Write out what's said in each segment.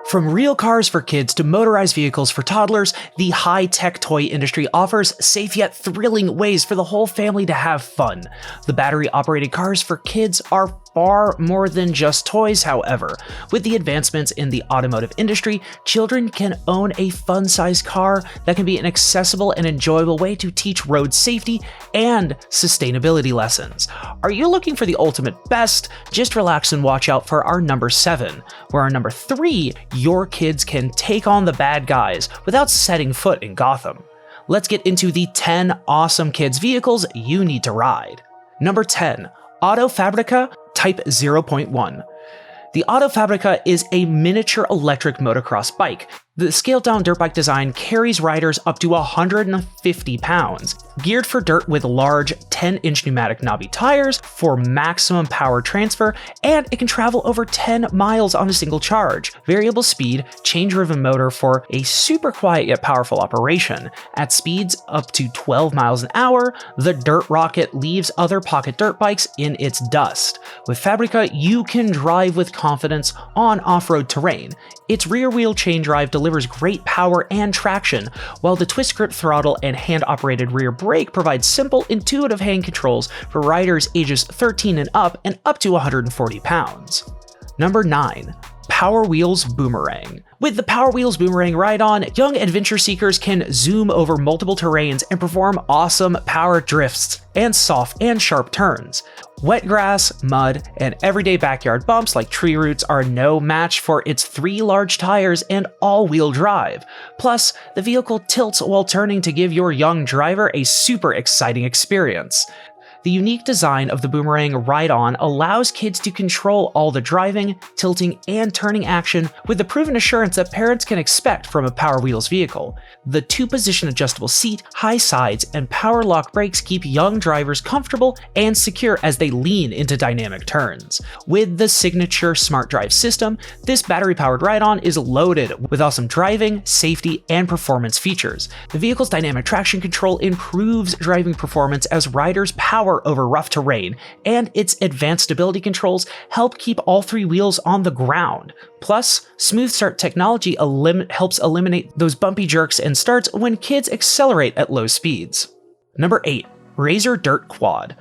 From real cars for kids to motorized vehicles for toddlers, the high-tech toy industry offers safe yet thrilling ways for the whole family to have fun. The battery-operated cars for kids are far more than just toys, however. With the advancements in the automotive industry, children can own a fun-sized car that can be an accessible and enjoyable way to teach road safety and sustainability lessons. Are you looking for the ultimate best? Just relax and watch out for our number 7, where our number 3, your kids can take on the bad guys without setting foot in Gotham. Let's get into the 10 awesome kids vehicles you need to ride. Number 10, FABRICA Type 0.1. The FABRICA is a miniature electric motocross bike. The scaled-down dirt bike design carries riders up to 150 pounds, geared for dirt with large 10-inch pneumatic knobby tires for maximum power transfer, and it can travel over 10 miles on a single charge. Variable speed, chain-driven motor for a super quiet yet powerful operation. At speeds up to 12 miles an hour, the dirt rocket leaves other pocket dirt bikes in its dust. With FABRICA, you can drive with confidence on off-road terrain. Its rear-wheel chain drive delivers great power and traction, while the twist-grip throttle and hand-operated rear brake provide simple, intuitive hand controls for riders ages 13 and up to 140 pounds. Number 9. Power Wheels Boomerang. With the Power Wheels Boomerang ride-on, young adventure seekers can zoom over multiple terrains and perform awesome power drifts and soft and sharp turns. Wet grass, mud, and everyday backyard bumps like tree roots are no match for its 3 large tires and all-wheel drive. Plus, the vehicle tilts while turning to give your young driver a super exciting experience. The unique design of the Boomerang ride-on allows kids to control all the driving, tilting, and turning action with the proven assurance that parents can expect from a Power Wheels vehicle. The 2-position adjustable seat, high sides, and power lock brakes keep young drivers comfortable and secure as they lean into dynamic turns. With the signature Smart Drive system, this battery-powered ride-on is loaded with awesome driving, safety, and performance features. The vehicle's dynamic traction control improves driving performance as riders power over rough terrain, and its advanced stability controls help keep all 3 wheels on the ground. Plus, Smooth Start technology helps eliminate those bumpy jerks and starts when kids accelerate at low speeds. Number 8. Razor Dirt Quad.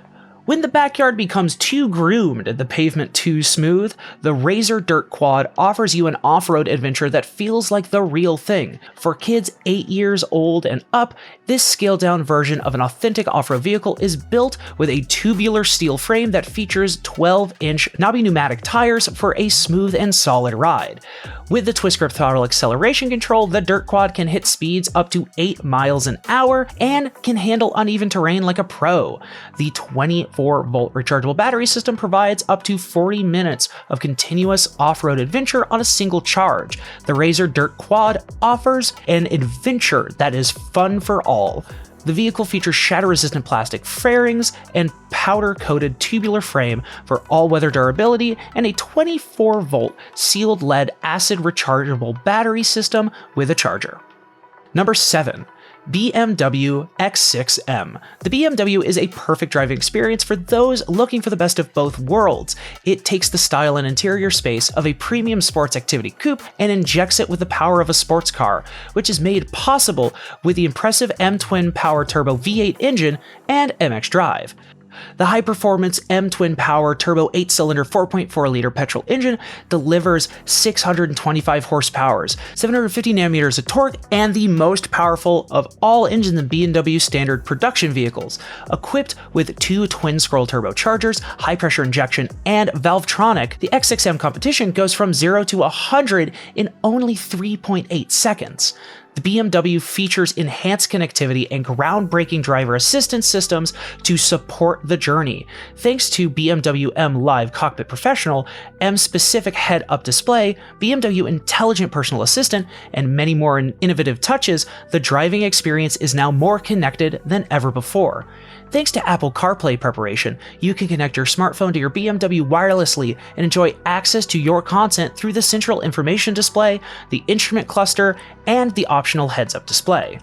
When the backyard becomes too groomed and the pavement too smooth, the Razor Dirt Quad offers you an off-road adventure that feels like the real thing. For kids 8 years old and up, this scaled-down version of an authentic off-road vehicle is built with a tubular steel frame that features 12-inch knobby pneumatic tires for a smooth and solid ride. With the twist-grip throttle acceleration control, the Dirt Quad can hit speeds up to 8 miles an hour and can handle uneven terrain like a pro. The 24-volt rechargeable battery system provides up to 40 minutes of continuous off-road adventure on a single charge. The Razor Dirt Quad offers an adventure that is fun for all. The vehicle features shatter-resistant plastic fairings and powder-coated tubular frame for all-weather durability and a 24-volt sealed lead acid rechargeable battery system with a charger. Number 7. BMW X6M. The BMW is a perfect driving experience for those looking for the best of both worlds. It takes the style and interior space of a premium sports activity coupe and injects it with the power of a sports car, which is made possible with the impressive M-twin power turbo V8 engine and MX drive. The high-performance M-twin power turbo 8-cylinder 4.4-liter petrol engine delivers 625 horsepower, 750 nm of torque, and the most powerful of all engines in BMW standard production vehicles. Equipped with 2 twin-scroll turbochargers, high-pressure injection, and Valvetronic, the X6M competition goes from 0 to 100 in only 3.8 seconds. The BMW features enhanced connectivity and groundbreaking driver assistance systems to support the journey. Thanks to BMW M Live Cockpit Professional, M-specific head-up display, BMW Intelligent Personal Assistant, and many more innovative touches, the driving experience is now more connected than ever before. Thanks to Apple CarPlay preparation, you can connect your smartphone to your BMW wirelessly and enjoy access to your content through the central information display, the instrument cluster, and the optional heads-up display.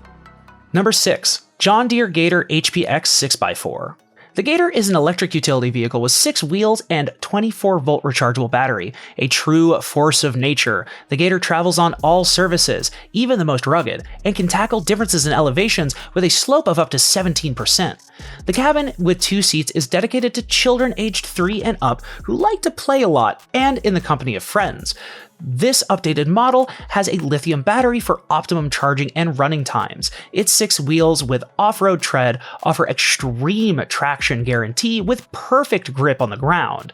Number 6. John Deere GATOR HPX 6x4. The GATOR is an electric utility vehicle with 6 wheels and 24-volt rechargeable battery, a true force of nature. The GATOR travels on all surfaces, even the most rugged, and can tackle differences in elevations with a slope of up to 17%. The cabin with 2 seats is dedicated to children aged 3 and up who like to play a lot and in the company of friends. This updated model has a lithium battery for optimum charging and running times. Its 6 wheels with off-road tread offer extreme traction guarantee with perfect grip on the ground.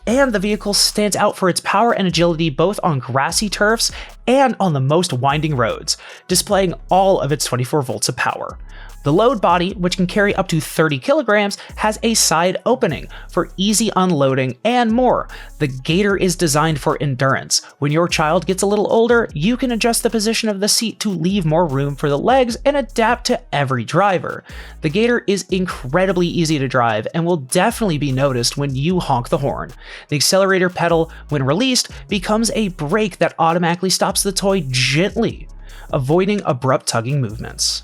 And the vehicle stands out for its power and agility both on grassy turfs and on the most winding roads, displaying all of its 24 volts of power. The load body, which can carry up to 30 kilograms, has a side opening for easy unloading and more. The GATOR is designed for endurance. When your child gets a little older, you can adjust the position of the seat to leave more room for the legs and adapt to every driver. The GATOR is incredibly easy to drive and will definitely be noticed when you honk the horn. The accelerator pedal, when released, becomes a brake that automatically stops the toy gently, avoiding abrupt tugging movements.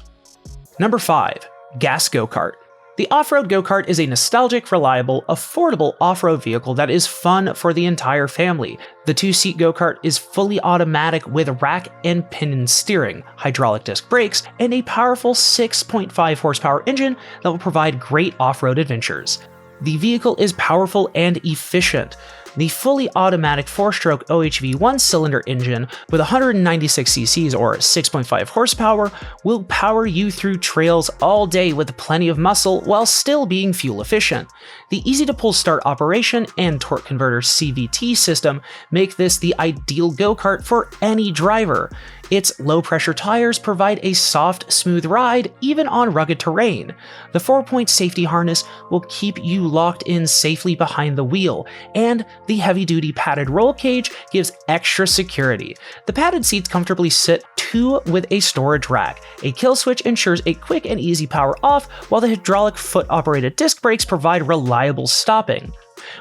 Number 5. Gas Go-Kart. The off-road go-kart is a nostalgic, reliable, affordable off-road vehicle that is fun for the entire family. The 2-seat go-kart is fully automatic with rack and pinion steering, hydraulic disc brakes, and a powerful 6.5 horsepower engine that will provide great off-road adventures. The vehicle is powerful and efficient. The fully automatic 4-stroke OHV 1-cylinder engine with 196 cc's or 6.5 horsepower will power you through trails all day with plenty of muscle while still being fuel efficient. The easy-to-pull start operation and torque converter CVT system make this the ideal go-kart for any driver. Its low-pressure tires provide a soft, smooth ride even on rugged terrain. The 4-point safety harness will keep you locked in safely behind the wheel, and the heavy-duty padded roll cage gives extra security. The padded seats comfortably sit 2 with a storage rack. A kill switch ensures a quick and easy power off, while the hydraulic foot-operated disc brakes provide reliable stopping.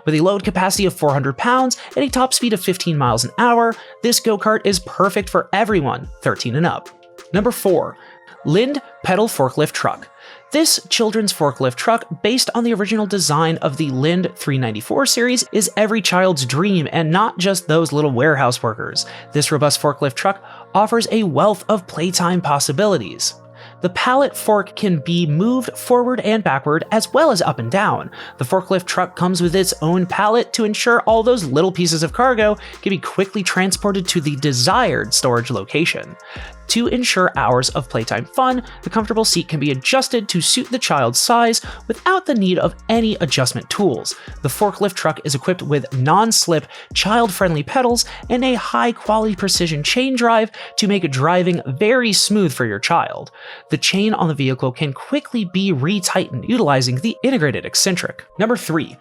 With a load capacity of 400 pounds and a top speed of 15 miles an hour, this go-kart is perfect for everyone 13 and up. Number 4. LINDE Pedal Forklift Truck. This children's forklift truck, based on the original design of the LINDE 394 series, is every child's dream and not just those little warehouse workers. This robust forklift truck offers a wealth of playtime possibilities. The pallet fork can be moved forward and backward as well as up and down. The forklift truck comes with its own pallet to ensure all those little pieces of cargo can be quickly transported to the desired storage location. To ensure hours of playtime fun, the comfortable seat can be adjusted to suit the child's size without the need of any adjustment tools. The forklift truck is equipped with non-slip, child-friendly pedals and a high-quality precision chain drive to make driving very smooth for your child. The chain on the vehicle can quickly be retightened utilizing the integrated eccentric. Number 3.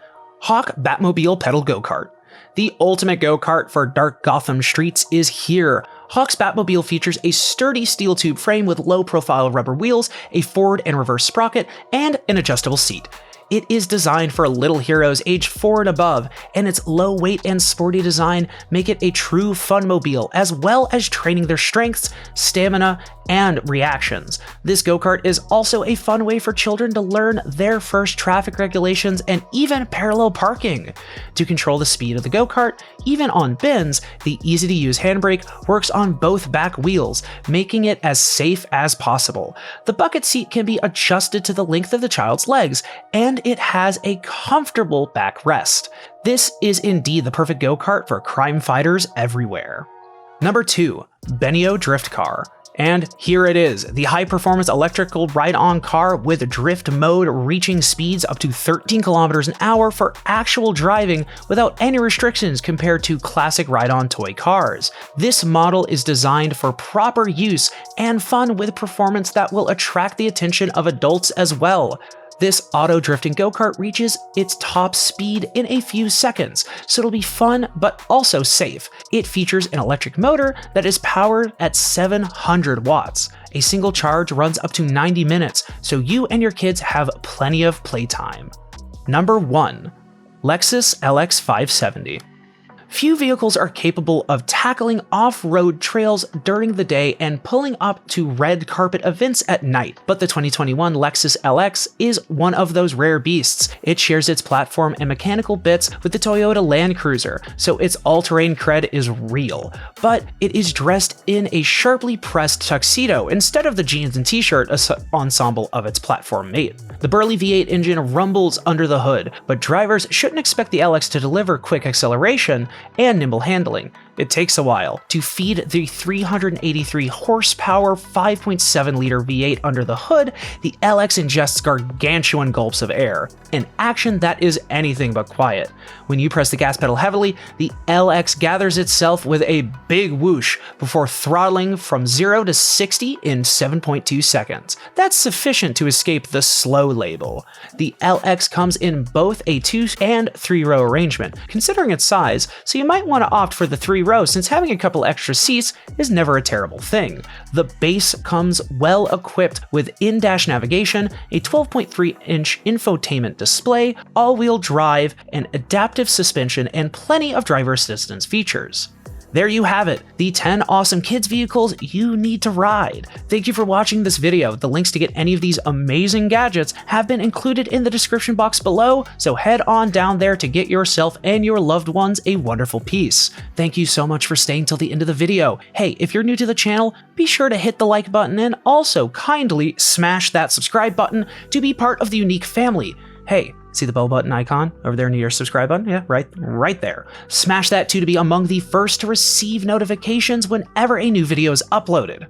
HAUCK Batmobile Pedal Go-Kart. The ultimate go-kart for dark Gotham streets is here. HAUCK's Batmobile features a sturdy steel tube frame with low-profile rubber wheels, a forward and reverse sprocket, and an adjustable seat. It is designed for little heroes age 4 and above, and its low weight and sporty design make it a true fun mobile, as well as training their strengths, stamina, and reactions. This go-kart is also a fun way for children to learn their first traffic regulations and even parallel parking. To control the speed of the go-kart, even on bends, the easy-to-use handbrake works on both back wheels, making it as safe as possible. The bucket seat can be adjusted to the length of the child's legs, and it has a comfortable backrest. This is indeed the perfect go-kart for crime fighters everywhere. Number 2. BENEO Drift Car. And here it is, the high-performance electrical ride-on car with drift mode reaching speeds up to 13 kilometers an hour for actual driving without any restrictions compared to classic ride-on toy cars. This model is designed for proper use and fun with performance that will attract the attention of adults as well. This auto-drifting go-kart reaches its top speed in a few seconds, so it'll be fun but also safe. It features an electric motor that is powered at 700 watts. A single charge runs up to 90 minutes, so you and your kids have plenty of playtime. Number 1. LEXUS LX570. Few vehicles are capable of tackling off-road trails during the day and pulling up to red carpet events at night, but the 2021 Lexus LX is one of those rare beasts. It shares its platform and mechanical bits with the Toyota Land Cruiser, so its all-terrain cred is real, but it is dressed in a sharply pressed tuxedo instead of the jeans and t-shirt ensemble of its platform mate. The burly V8 engine rumbles under the hood, but drivers shouldn't expect the LX to deliver quick acceleration and nimble handling. It takes a while. To feed the 383 horsepower 5.7-liter V8 under the hood, the LX ingests gargantuan gulps of air, an action that is anything but quiet. When you press the gas pedal heavily, the LX gathers itself with a big whoosh before throttling from 0 to 60 in 7.2 seconds. That's sufficient to escape the slow label. The LX comes in both a 2- and 3-row arrangement, considering its size, so you might want to opt for the 3-row since having a couple extra seats is never a terrible thing. The base comes well equipped with in-dash navigation, a 12.3-inch infotainment display, all-wheel drive, and adaptive suspension, and plenty of driver assistance features. There you have it, the 10 awesome kids vehicles you need to ride. Thank you for watching this video. The links to get any of these amazing gadgets have been included in the description box below, so head on down there to get yourself and your loved ones a wonderful piece. Thank you so much for staying till the end of the video. Hey, if you're new to the channel, be sure to hit the like button and also kindly smash that subscribe button to be part of the unique family. Hey, see the bell button icon over there near your subscribe button? Yeah, right there. Smash that too to be among the first to receive notifications whenever a new video is uploaded.